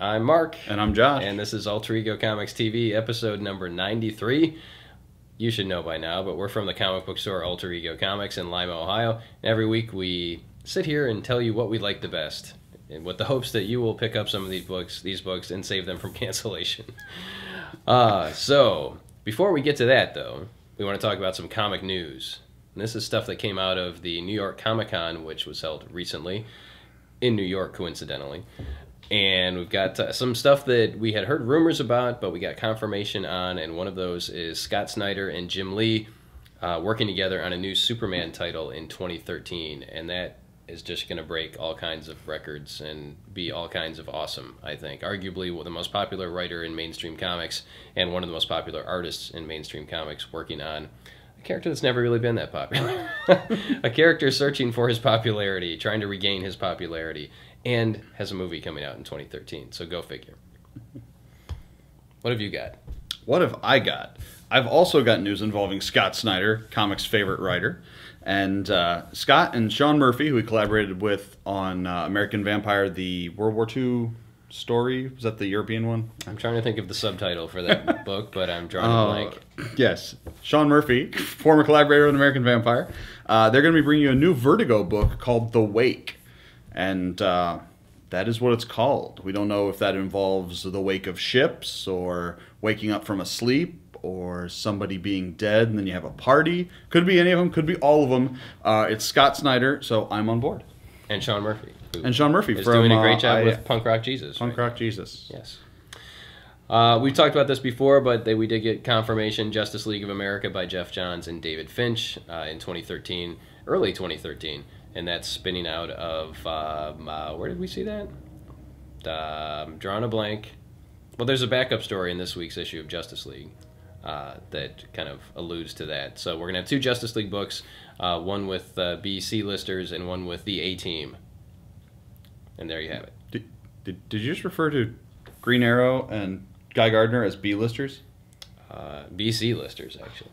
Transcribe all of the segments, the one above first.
I'm Mark. And I'm Josh. And this is Alter Ego Comics TV, episode number 93. You should know by now, but we're from the comic book store Alter Ego Comics in Lima, Ohio. And every week we sit here and tell you what we like the best, and with the hopes that you will pick up some of these books, and save them from cancellation. So, before we get to that, though, we want to talk about some comic news. And this is stuff that came out of the New York Comic Con, which was held recently in New York, coincidentally. And we've got some stuff that we had heard rumors about, but we got confirmation on, and one of those is Scott Snyder and Jim Lee working together on a new Superman title in 2013, and that is just going to break all kinds of records and be all kinds of awesome, I think. Arguably the most popular writer in mainstream comics and one of the most popular artists in mainstream comics working on a character that's never really been that popular. A character searching for his popularity, trying to regain his popularity, and has a movie coming out in 2013, so go figure. What have you got? What have I got? I've also got news involving Scott Snyder, comics' favorite writer, and Scott and Sean Murphy, who he collaborated with on American Vampire, the World War II story. Was that the European one? I'm trying to think of the subtitle for that book, but I'm drawing a blank. Yes. Sean Murphy, former collaborator with American Vampire. They're going to be bringing you a new Vertigo book called The Wake. And that is what it's called. We don't know if that involves the wake of ships or waking up from a sleep or somebody being dead and then you have a party. Could be any of them. Could be all of them. It's Scott Snyder, so I'm on board. And Sean Murphy. And Sean Murphy is from doing a great job with Punk Rock Jesus. Punk Rock Jesus. Yes. We've talked about this before, but we did get confirmation. Justice League of America by Jeff Johns and David Finch in 2013, early 2013. And that's spinning out of, where did we see that? I'm drawing a blank. Well, there's a backup story in this week's issue of Justice League that kind of alludes to that. So we're going to have two Justice League books, one with B-C listers and one with the A-Team. And there you have it. Did you just refer to Green Arrow and Guy Gardner as B-listers? B-C listers, actually.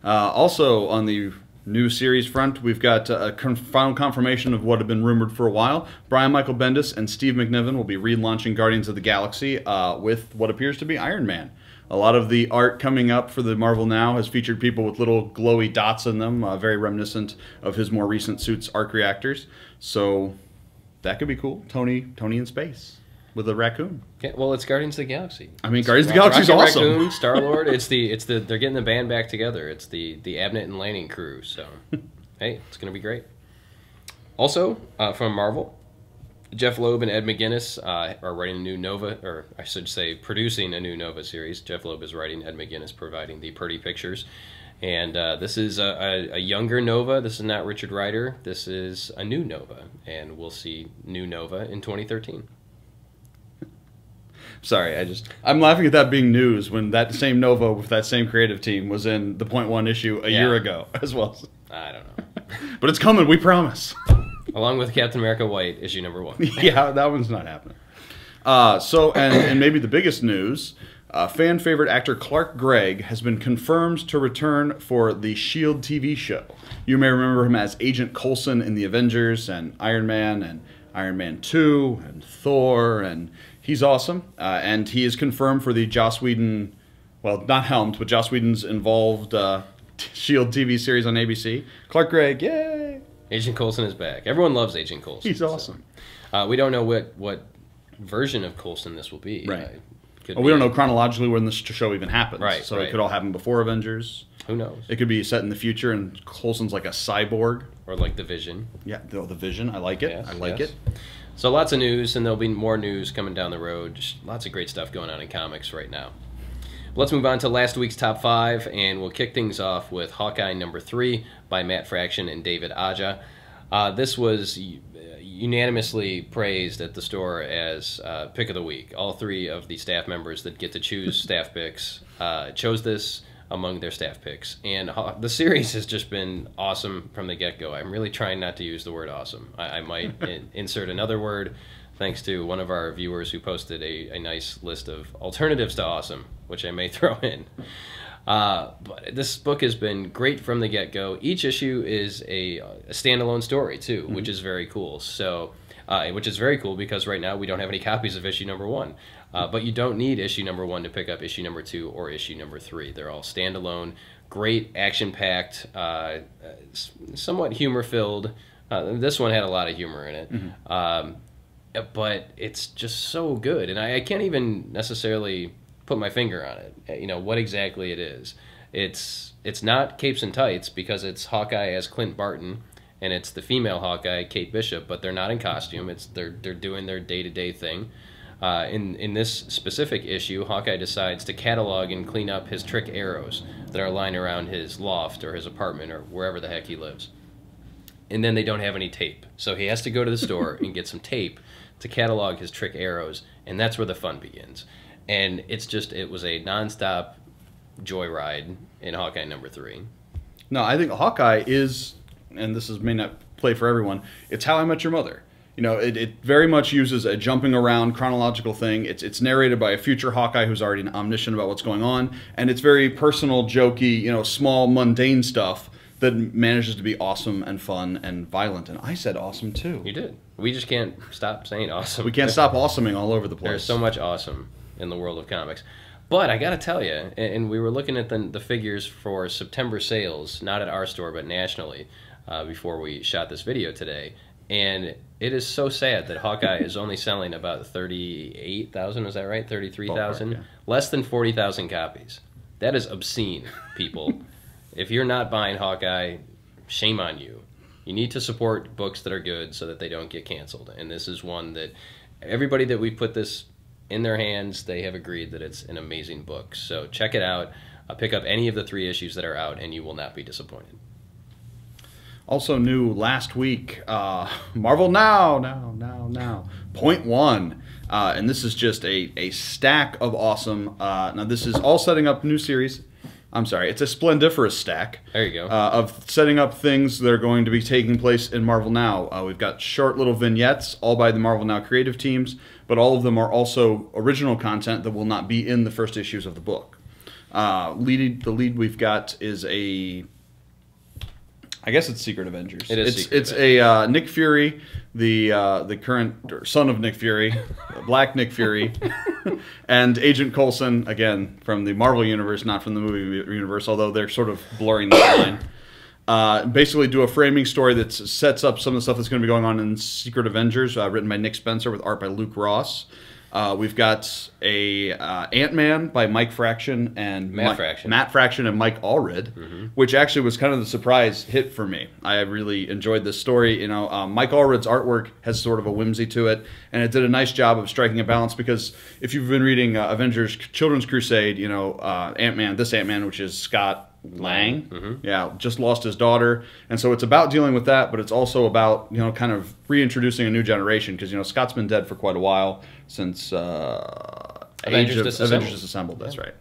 Also on the new series front, we've got a final confirmation of what had been rumored for a while. Brian Michael Bendis and Steve McNiven will be relaunching Guardians of the Galaxy with what appears to be Iron Man. A lot of the art coming up for the Marvel Now has featured people with little glowy dots in them, very reminiscent of his more recent suit's arc reactors. So that could be cool. Tony in space with a raccoon. Okay, well, it's Guardians of the Galaxy. I mean, Guardians of the Galaxy is awesome. Raccoon, Star-Lord, they're getting the band back together. It's the Abnett and Lanning crew, so hey, it's going to be great. Also, from Marvel, Jeff Loeb and Ed McGuinness are writing a new Nova, or I should say producing a new Nova series. Jeff Loeb is writing, Ed McGuinness providing the Purdy pictures. And this is a younger Nova. This is not Richard Rider. This is a new Nova, and we'll see new Nova in 2013. Sorry, I'm laughing at that being news when that same Nova with that same creative team was in the .1 issue a year ago as well. I don't know. But it's coming, we promise. Along with Captain America White, issue number 1. Yeah, that one's not happening. And maybe the biggest news, fan favorite actor Clark Gregg has been confirmed to return for the S.H.I.E.L.D. TV show. You may remember him as Agent Coulson in the Avengers and Iron Man 2 and Thor, and he's awesome. And he is confirmed for the Joss Whedon, well, not helmed, but Joss Whedon's involved S.H.I.E.L.D. TV series on ABC. Clark Gregg, yay! Agent Coulson is back. Everyone loves Agent Coulson. He's awesome. So, we don't know what version of Coulson this will be. Right. We don't know chronologically when this show even happens. Right. So it could all happen before Avengers. Who knows? It could be set in the future and Coulson's like a cyborg. Or like the Vision. Yeah, the Vision. I like it. Yes, I like it. So lots of news, and there'll be more news coming down the road. Just lots of great stuff going on in comics right now. Let's move on to last week's top 5, and we'll kick things off with Hawkeye number 3 by Matt Fraction and David Aja. This was unanimously praised at the store as pick of the week. All 3 of the staff members that get to choose staff picks chose this among their staff picks. And the series has just been awesome from the get-go. I'm really trying not to use the word awesome. I might insert another word, thanks to one of our viewers who posted a nice list of alternatives to awesome, which I may throw in. But this book has been great from the get-go. Each issue is a standalone story, too, which is very cool. So which is very cool because right now we don't have any copies of issue number 1. But you don't need issue number 1 to pick up issue number 2 or issue number 3. They're all standalone, great action-packed, somewhat humor-filled. This one had a lot of humor in it. But it's just so good. And I can't even necessarily put my finger on it, what exactly it is. It's not Capes and Tights because it's Hawkeye as Clint Barton, and it's the female Hawkeye, Kate Bishop, but they're not in costume. They're doing their day-to-day thing. In this specific issue, Hawkeye decides to catalog and clean up his trick arrows that are lying around his loft or his apartment or wherever the heck he lives. And then they don't have any tape. So he has to go to the store and get some tape to catalog his trick arrows, and that's where the fun begins. And it was a nonstop joyride in Hawkeye number 3. No, I think Hawkeye is, and may not play for everyone, it's How I Met Your Mother. It very much uses a jumping around chronological thing. It's narrated by a future Hawkeye who's already omniscient about what's going on, and it's very personal, jokey, small, mundane stuff that manages to be awesome and fun and violent. And I said awesome too. You did. We just can't stop saying awesome. We can't stop awesoming all over the place. There's so much awesome in the world of comics. But I gotta tell you, and we were looking at the figures for September sales, not at our store but nationally, before we shot this video today, and it is so sad that Hawkeye is only selling about 38,000, is that right? 33,000? Yeah. Less than 40,000 copies. That is obscene, people. If you're not buying Hawkeye, shame on you. You need to support books that are good so that they don't get canceled, and this is one that everybody that we put this in their hands, they have agreed that it's an amazing book. So check it out. Pick up any of the 3 issues that are out, and you will not be disappointed. Also new last week, Marvel Now, Point One. And this is just a stack of awesome. Now this is all setting up new series. I'm sorry, it's a splendiferous stack. There you go. Of setting up things that are going to be taking place in Marvel Now. We've got short little vignettes, all by the Marvel Now creative teams, but all of them are also original content that will not be in the first issues of the book. The lead we've got is I guess it's Secret Avengers. It is. It's a Nick Fury, the current son of Nick Fury, Black Nick Fury, and Agent Coulson, again from the Marvel universe, not from the movie universe, although they're sort of blurring that line. Basically, do a framing story that sets up some of the stuff that's going to be going on in Secret Avengers, written by Nick Spencer with art by Luke Ross. We've got a Ant-Man by Mike Fraction and Matt Fraction and Mike Allred, which actually was kind of the surprise hit for me. I really enjoyed this story. Mike Allred's artwork has sort of a whimsy to it, and it did a nice job of striking a balance. Because if you've been reading Avengers: Children's Crusade, Ant-Man, which is Scott Lang, just lost his daughter, and so it's about dealing with that, but it's also about kind of reintroducing a new generation, because Scott's been dead for quite a while, since Avengers Disassembled. That's right.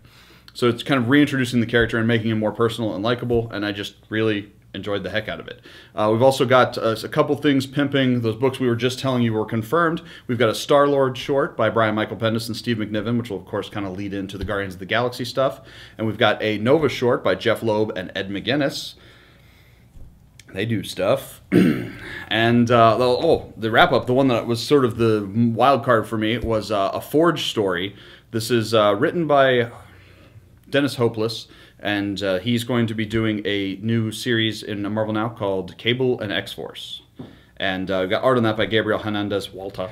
So it's kind of reintroducing the character and making him more personal and likable, and I just really enjoyed the heck out of it. We've also got a couple things pimping those books we were just telling you were confirmed. We've got a Star-Lord short by Brian Michael Bendis and Steve McNiven, which will of course kind of lead into the Guardians of the Galaxy stuff. And we've got a Nova short by Jeff Loeb and Ed McGuinness. They do stuff. And the wrap-up, the one that was sort of the wild card for me, was a Forge story. This is written by Dennis Hopeless, and he's going to be doing a new series in Marvel Now called Cable and X-Force. And we've got art on that by Gabriel Hernandez-Walta.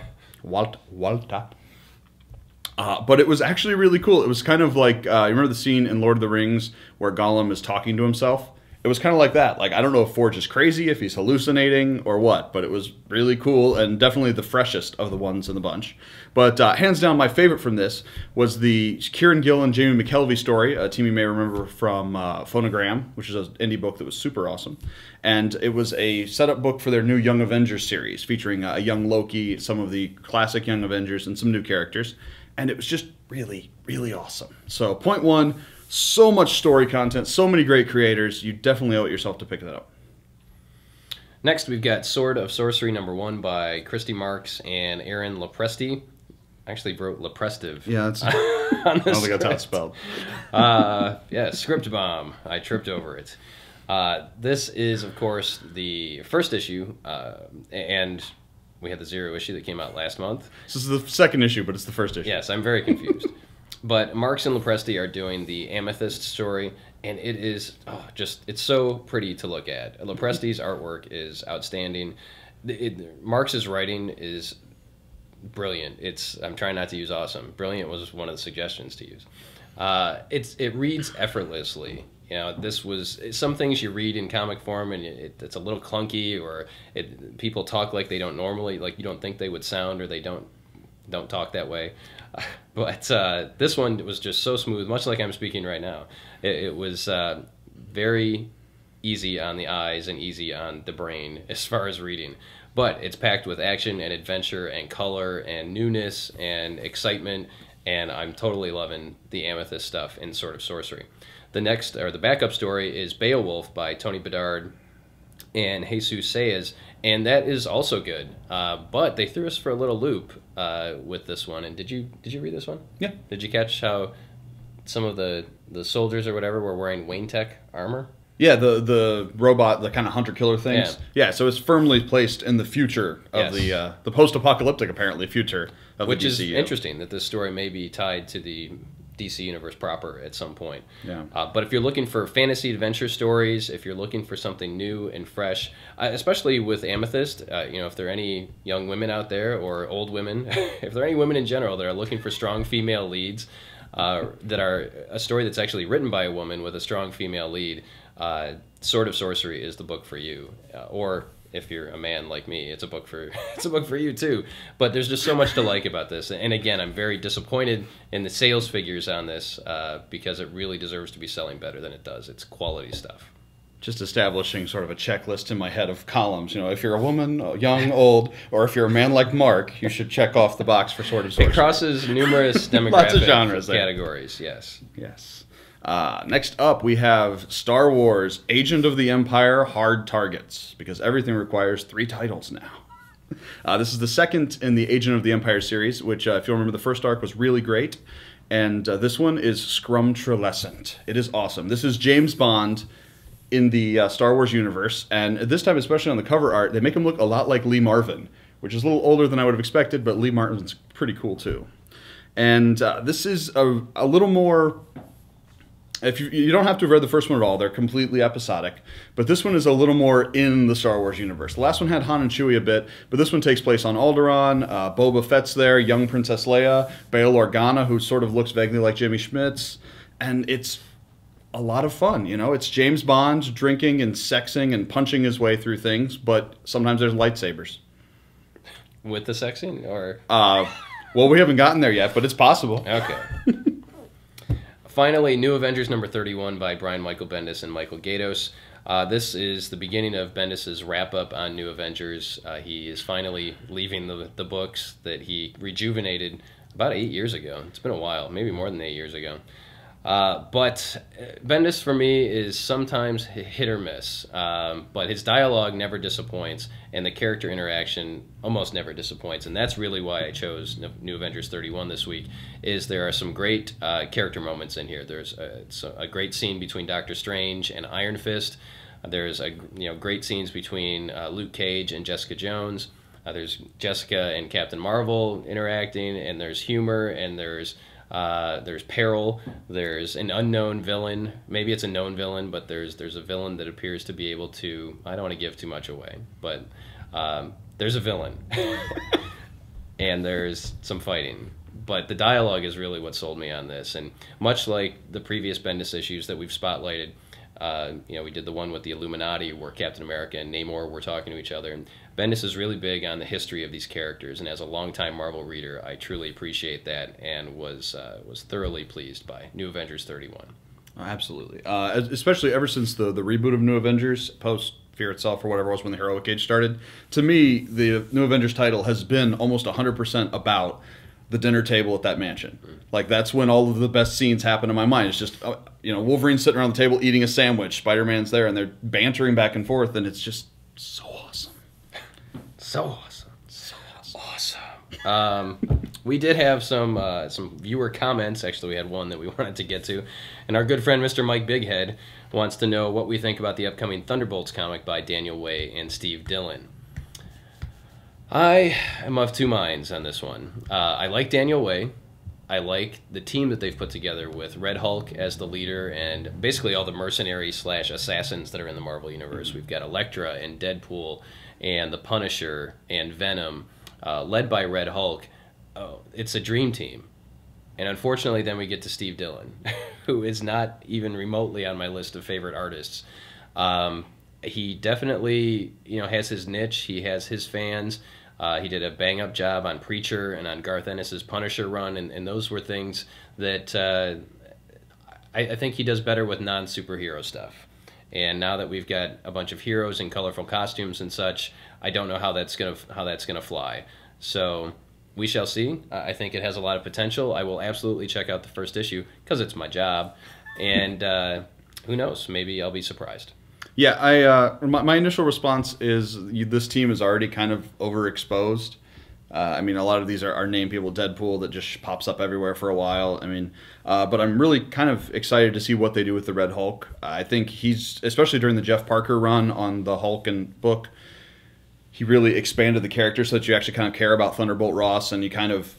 But it was actually really cool. It was kind of like, you remember the scene in Lord of the Rings where Gollum is talking to himself? It was kind of like that. Like, I don't know if Forge is crazy, if he's hallucinating, or what, but it was really cool and definitely the freshest of the ones in the bunch. But hands down, my favorite from this was the Kieran Gill and Jamie McKelvey story, a team you may remember from Phonogram, which is an indie book that was super awesome. And it was a setup book for their new Young Avengers series, featuring a young Loki, some of the classic Young Avengers, and some new characters. And it was just really, really awesome. So, point one, so much story content, so many great creators. You definitely owe it yourself to pick that up. Next, we've got Sword of Sorcery #1 by Christy Marks and Aaron Lopresti. I actually wrote Loprestive. Yeah, that's, I don't think that's how it's spelled. Yeah, Script Bomb. I tripped over it. This is, of course, the first issue, and We had the 0 issue that came out last month. This is the second issue, but it's the first issue. Yes, I'm very confused. But Marks and Lopresti are doing the Amethyst story, and it is it's so pretty to look at. Lopresti's artwork is outstanding. Marks' writing is brilliant. I'm trying not to use awesome. Brilliant was one of the suggestions to use. It reads effortlessly. You know, this was some things you read in comic form, and it's a little clunky, or people talk like they don't normally, like you don't think they would sound, or they don't talk that way. But this one was just so smooth, much like I'm speaking right now. It was very easy on the eyes and easy on the brain as far as reading. But it's packed with action and adventure and color and newness and excitement, and I'm totally loving the Amethyst stuff in Sword of Sorcery. The backup story is Beowulf by Tony Bedard and Jesus Saez, and that is also good. But they threw us for a little loop with this one. And did you read this one? Yeah. Did you catch how some of the soldiers or whatever were wearing Wayne Tech armor? Yeah, the robot, the kind of hunter-killer things. Yeah, so it's firmly placed in the future of the post-apocalyptic, apparently, future of Which the DCU. Is interesting, that this story may be tied to the DC universe proper at some point. Yeah. But if you're looking for fantasy adventure stories, if you're looking for something new and fresh, especially with Amethyst, if there are any young women out there or old women, if there are any women in general that are looking for strong female leads, that are a story that's actually written by a woman with a strong female lead, Sword of Sorcery is the book for you. Or if you're a man like me, it's a book for you too. But there's just so much to like about this. And again, I'm very disappointed in the sales figures on this because it really deserves to be selling better than it does. It's quality stuff. Just establishing sort of a checklist in my head of columns. You know, if you're a woman, young, old, or if you're a man like Mark, you should check off the box for Sword of Sorcery. It crosses numerous demographic Lots of genres categories, yes. Yes. Next up, we have Star Wars Agent of the Empire Hard Targets, because everything requires 3 titles now. This is the second in the Agent of the Empire series, which, if you'll remember, the first arc was really great. And this one is Scrumtrelescent. It is awesome. This is James Bond in the Star Wars universe, and this time, especially on the cover art, they make him look a lot like Lee Marvin, which is a little older than I would have expected, but Lee Marvin's pretty cool too. And this is a little more... If you don't have to have read the first one at all, they're completely episodic, but this one is a little more in the Star Wars universe. The last one had Han and Chewie a bit, but this one takes place on Alderaan. Boba Fett's there, young Princess Leia, Bail Organa, who sort of looks vaguely like Jimmy Schmitz, and it's a lot of fun. You know, it's James Bond drinking and sexing and punching his way through things, but sometimes there's lightsabers. With the sexing, or? Well, we haven't gotten there yet, but it's possible. Okay. Finally, New Avengers number 31 by Brian Michael Bendis and Michael Gaydos. This is the beginning of Bendis' wrap-up on New Avengers. He is finally leaving the books that he rejuvenated about 8 years ago. It's been a while, maybe more than 8 years ago. But Bendis, for me, is sometimes hit or miss. But his dialogue never disappoints, and the character interaction almost never disappoints. And that's really why I chose New Avengers 31 this week, is there are some great character moments in here. There's a great scene between Doctor Strange and Iron Fist. There's great scenes between Luke Cage and Jessica Jones. There's Jessica and Captain Marvel interacting, and there's humor, and there's peril. There's an unknown villain. Maybe it's a known villain, but there's a villain that appears to be able to... I don't want to give too much away, but there's a villain. And there's some fighting. But the dialogue is really what sold me on this. And much like the previous Bendis issues that we've spotlighted, we did the one with the Illuminati where Captain America and Namor were talking to each other. And Bendis is really big on the history of these characters, and as a longtime Marvel reader, I truly appreciate that and was thoroughly pleased by New Avengers 31. Oh, absolutely. Especially ever since the reboot of New Avengers, post Fear Itself or whatever it was when the Heroic Age started. To me, the New Avengers title has been almost 100% about the dinner table at that mansion. Like, that's when all of the best scenes happen in my mind. It's just, Wolverine sitting around the table eating a sandwich, Spider-Man's there, and they're bantering back and forth, and it's just so awesome. So awesome. So awesome. We did have some viewer comments. Actually, we had one that we wanted to get to. And our good friend, Mr. Mike Bighead, wants to know what we think about the upcoming Thunderbolts comic by Daniel Way and Steve Dillon. I am of two minds on this one. I like Daniel Way. I like the team that they've put together with Red Hulk as the leader and basically all the mercenaries slash assassins that are in the Marvel Universe. We've got Elektra and Deadpool and the Punisher and Venom, led by Red Hulk. Oh, it's a dream team. And unfortunately, then we get to Steve Dillon, who is not even remotely on my list of favorite artists. He definitely, has his niche. He has his fans. He did a bang-up job on Preacher and on Garth Ennis's Punisher run, and those were things that I think he does better with non-superhero stuff. And now that we've got a bunch of heroes in colorful costumes and such, I don't know how that's gonna fly. So we shall see. I think it has a lot of potential. I will absolutely check out the first issue because it's my job, and who knows? Maybe I'll be surprised. Yeah, my initial response is this team is already kind of overexposed. I mean, a lot of these are named people, Deadpool, that just pops up everywhere for a while. I mean, but I'm really kind of excited to see what they do with the Red Hulk. I think he's, especially during the Jeff Parker run on the Hulk and book, he really expanded the character so that you actually kind of care about Thunderbolt Ross, and it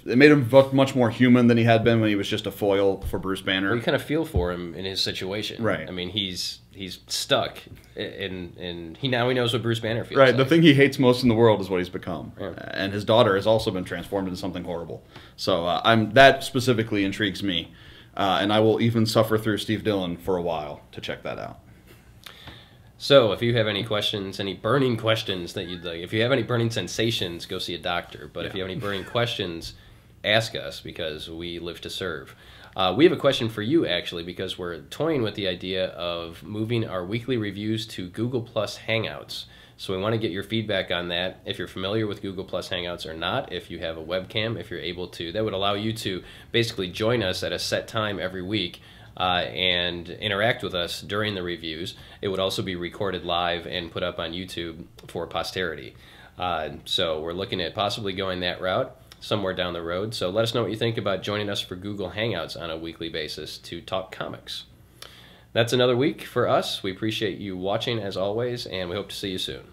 made him look much more human than he had been when he was just a foil for Bruce Banner. Well, you kind of feel for him in his situation. Right. I mean, he's stuck, and he knows what Bruce Banner feels right. like. The thing he hates most in the world is what he's become. Yeah. And his daughter has also been transformed into something horrible. So that specifically intrigues me. And I will even suffer through Steve Dillon for a while to check that out. So, if you have any questions, any burning questions that you'd like, if you have any burning sensations, go see a doctor. But if you have any burning questions, ask us because we live to serve. We have a question for you, actually, because we're toying with the idea of moving our weekly reviews to Google Plus Hangouts. So we want to get your feedback on that. If you're familiar with Google Plus Hangouts or not, if you have a webcam, if you're able to, that would allow you to basically join us at a set time every week. And interact with us during the reviews. It would also be recorded live and put up on YouTube for posterity. So we're looking at possibly going that route somewhere down the road. So let us know what you think about joining us for Google Hangouts on a weekly basis to talk comics. That's another week for us. We appreciate you watching as always, and we hope to see you soon.